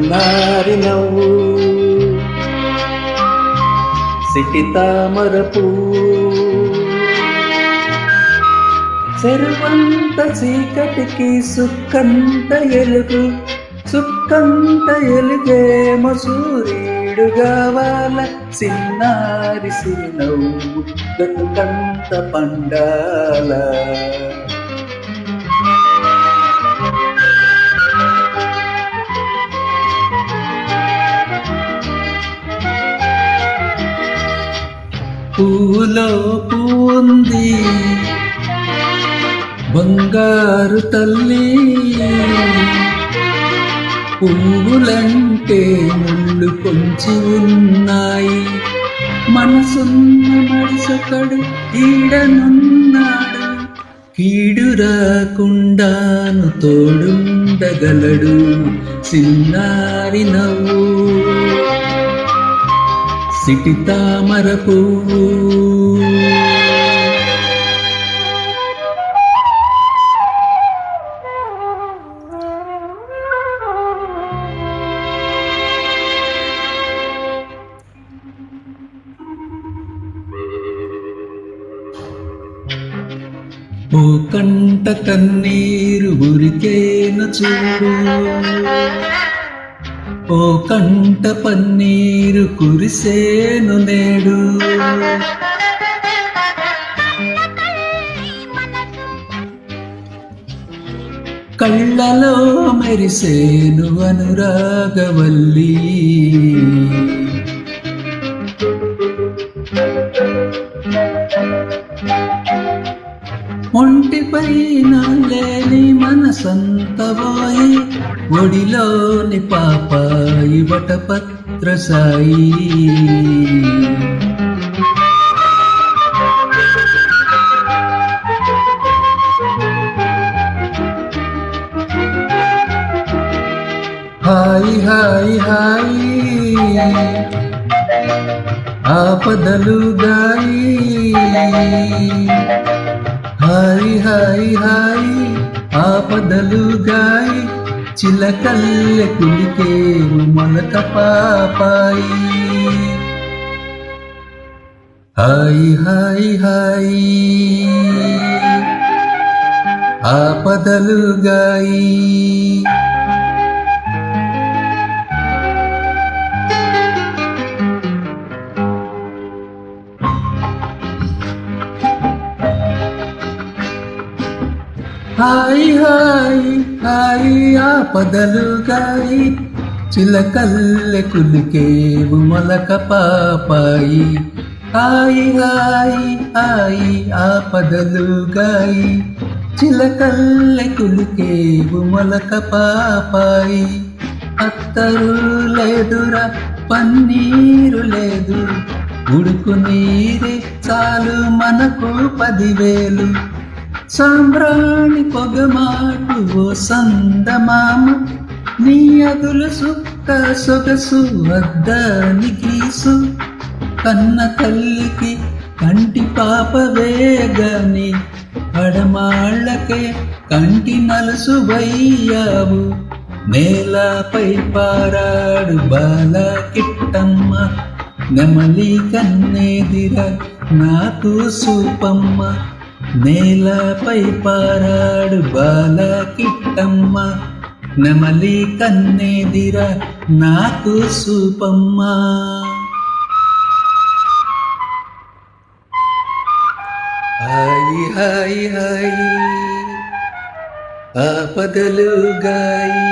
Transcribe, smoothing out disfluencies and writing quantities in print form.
చిన్నారి నవ్వు సిటితామరపు చెరువంత చీకటికి సుక్కంత ఎలుగు సుక్కంత ఎలుగేమో సూర్యుడు కావాల చిన్నారి సిరినవ్వు గతుకంత పండాల పూలో పూంది బంగారు తల్లి పువ్వులంటే ముళ్ళు కొంచి ఉన్నాయి మనసున్న మనిషొకడు ఈడనున్నాడు కీడు రాకుండాను తోడుండగలడు చిన్నారి నవ్వు సిటితామర పువ్వు ఓ కంట కన్నీరు ఉరికేను చూడు ఓ కంట పన్నీరు కురిసేను నేడు కళ్ళలో మెరిసేను అనురాగవల్లి ఒంటిపైన లేని మనసంతవాయి ఒడిలోని పాపాయి వటపత్ర సాయి హాయి హాయి హాయి ఆపదలు గాయి హాయి హాయి హాయి ఆపదలు గాయి చిలకల్లె కులికేవు మొలక పాపాయి హాయి హాయి హాయి ఆపదలు గాయి హాయి హాయి హాయి ఆపదలు గాయి చిలకల్లె కులికేవు మొలక పాపాయి హాయి హాయి హాయి ఆపదలు గాయి చిలకల్లె కులికేవు మొలక పాపాయి అత్తరు లేదురా పన్నీరు లేదు ఉడుకు నీరే చాలు మనకు 10,000 సాంబ్రాణి పొగమాటు ఓ సందమామ నీ అదులు సుక్క సొగసు వద్దని గీసు కన్న తల్లికి కంటి పాప వేగని పడమాళ్ళకే కంటి నలుసు వయ్యావు నేలపై పారాడు బాల కిట్టమ్మ నెమలి కన్నేదిర నాకు సూపమ్మ నేలపై పారాడు బాల కిట్టమ్మ నెమలి కన్నేదిర నాకు సూపమ్మ హాయి హాయి హాయి ఆపదలు గాయి